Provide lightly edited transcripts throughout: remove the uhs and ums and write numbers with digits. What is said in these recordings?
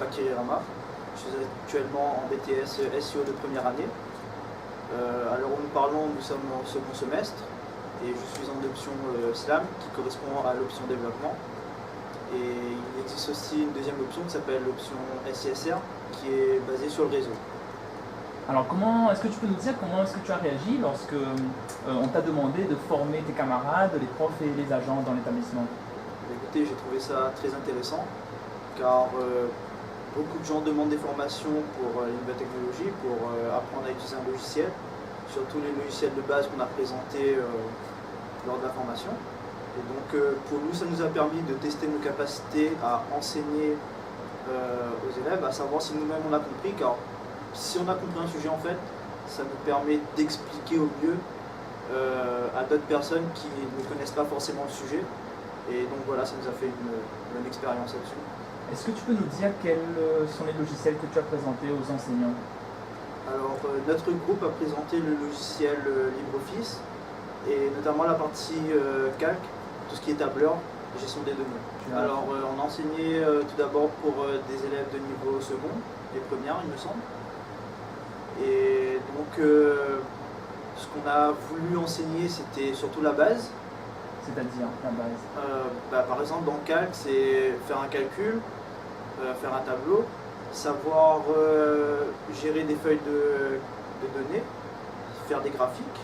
Pakirirama. Je suis actuellement en BTS SEO de première année. Alors nous parlons, nous sommes en second semestre et je suis en option SLAM qui correspond à l'option développement. Et il existe aussi une deuxième option qui s'appelle l'option SISR qui est basée sur le réseau. Alors est-ce que tu peux nous dire comment est-ce que tu as réagi lorsque on t'a demandé de former tes camarades, les profs et les agents dans l'établissement? Écoutez, j'ai trouvé ça très intéressant car beaucoup de gens demandent des formations pour les nouvelles technologies, pour apprendre à utiliser un logiciel, surtout les logiciels de base qu'on a présentés lors de la formation. Et donc pour nous, ça nous a permis de tester nos capacités à enseigner aux élèves, à savoir si nous-mêmes on a compris, car si on a compris un sujet en fait, ça nous permet d'expliquer au mieux à d'autres personnes qui ne connaissent pas forcément le sujet. Et donc voilà, ça nous a fait une bonne expérience là-dessus. Est-ce que tu peux nous dire quels sont les logiciels que tu as présentés aux enseignants? Alors notre groupe a présenté le logiciel LibreOffice et notamment la partie calque, tout ce qui est tableur, gestion des données. Alors on a enseigné tout d'abord pour des élèves de niveau second et première il me semble. Et donc ce qu'on a voulu enseigner c'était surtout la base. C'est-à-dire la base? Par exemple dans Calc c'est faire un calcul, faire un tableau, savoir gérer des feuilles de données, faire des graphiques.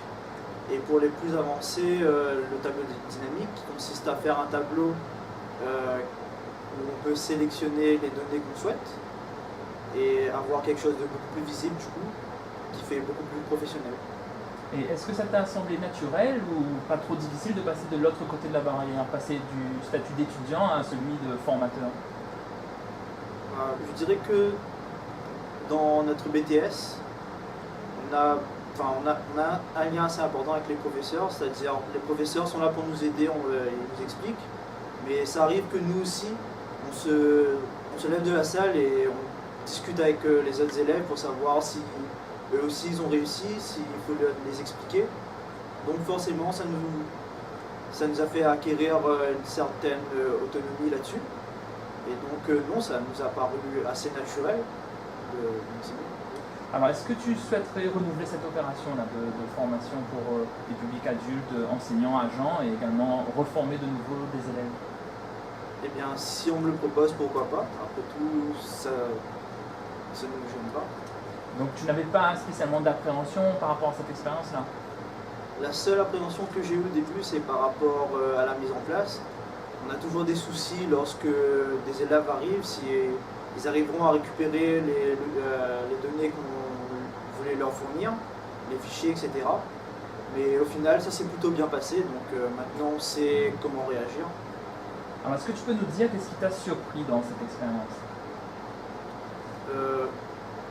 Et pour les plus avancés, le tableau dynamique qui consiste à faire un tableau où on peut sélectionner les données qu'on souhaite et avoir quelque chose de beaucoup plus visible du coup, qui fait beaucoup plus professionnel. Et est-ce que ça t'a semblé naturel ou pas trop difficile de passer de l'autre côté de la barrière, passer du statut d'étudiant à celui de formateur? Je dirais que dans notre BTS, on a un lien assez important avec les professeurs, c'est-à-dire les professeurs sont là pour nous aider, ils nous expliquent, mais ça arrive que nous aussi, on se lève de la salle et on discute avec les autres élèves pour savoir si eux aussi ils ont réussi, s'il faut les expliquer. Donc forcément ça nous a fait acquérir une certaine autonomie là-dessus. Et donc non, ça nous a paru assez naturel d'enseigner. Alors est-ce que tu souhaiterais renouveler cette opération-là de formation pour les publics adultes, enseignants, agents et également reformer de nouveau des élèves? Eh bien si on me le propose, pourquoi pas. Après tout, ça ne me gêne pas. Donc tu n'avais pas spécialement d'appréhension par rapport à cette expérience-là? La seule appréhension que j'ai eue au début, c'est par rapport à la mise en place. On a toujours des soucis lorsque des élèves arrivent, si ils arriveront à récupérer les données qu'on voulait leur fournir, les fichiers, etc. Mais au final, ça s'est plutôt bien passé, donc maintenant on sait comment réagir. Alors est-ce que tu peux nous dire qu'est-ce qui t'a surpris dans cette expérience?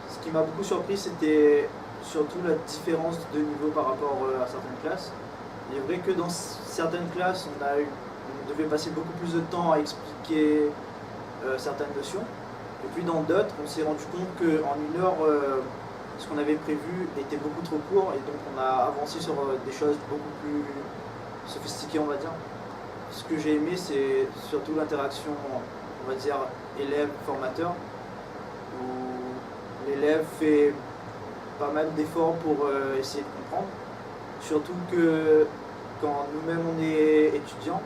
Ce qui m'a beaucoup surpris, c'était surtout la différence de niveau par rapport à certaines classes. Il est vrai que dans certaines classes, on devait passer beaucoup plus de temps à expliquer certaines notions. Et puis dans d'autres, on s'est rendu compte qu'en une heure, ce qu'on avait prévu était beaucoup trop court et donc on a avancé sur des choses beaucoup plus sophistiquées, on va dire. Ce que j'ai aimé, c'est surtout l'interaction, on va dire, élève-formateur, où l'élève fait pas mal d'efforts pour essayer de comprendre. Surtout que quand nous-mêmes on est étudiants,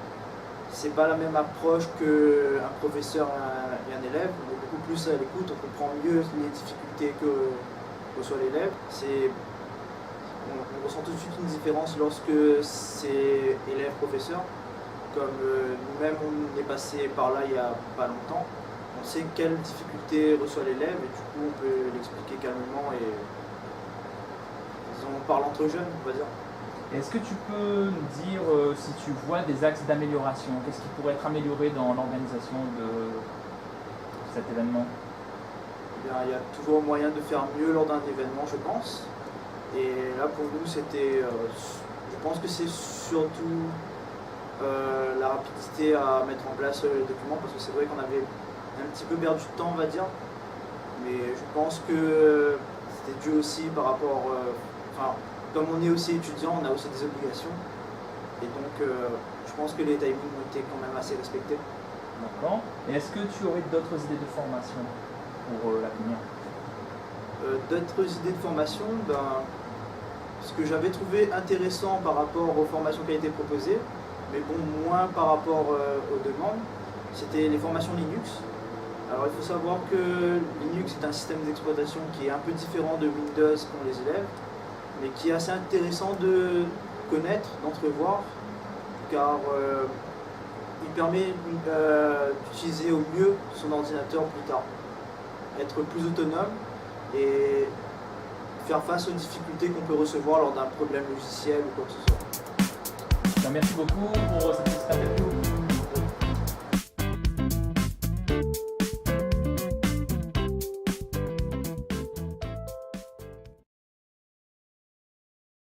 c'est pas la même approche qu'un professeur et un élève. On est beaucoup plus à l'écoute, on comprend mieux les difficultés que reçoit l'élève. On ressent tout de suite une différence lorsque c'est élève-professeur. Comme nous-mêmes on est passé par là il n'y a pas longtemps, on sait quelles difficultés reçoit l'élève et du coup on peut l'expliquer calmement et disons, on parle entre jeunes, on va dire. Est-ce que tu peux nous dire si tu vois des axes d'amélioration? Qu'est-ce qui pourrait être amélioré dans l'organisation de cet événement? Eh bien, il y a toujours moyen de faire mieux lors d'un événement, je pense. Et là, pour nous, c'était... je pense que c'est surtout la rapidité à mettre en place les documents, parce que c'est vrai qu'on avait un petit peu perdu de temps, on va dire. Mais je pense que c'était dû aussi par rapport... comme on est aussi étudiant, on a aussi des obligations. Et donc, je pense que les timings ont été quand même assez respectés. D'accord. Et est-ce que tu aurais d'autres idées de formation? pour l'avenir? D'autres idées de formation, ce que j'avais trouvé intéressant par rapport aux formations qui ont été proposées, mais bon, moins par rapport aux demandes, c'était les formations Linux. Alors il faut savoir que Linux est un système d'exploitation qui est un peu différent de Windows qu'ont les élèves, mais qui est assez intéressant de connaître, d'entrevoir, car il permet d'utiliser au mieux son ordinateur plus tard, être plus autonome et faire face aux difficultés qu'on peut recevoir lors d'un problème logiciel ou quoi que ce soit. Merci beaucoup pour cette petite interview.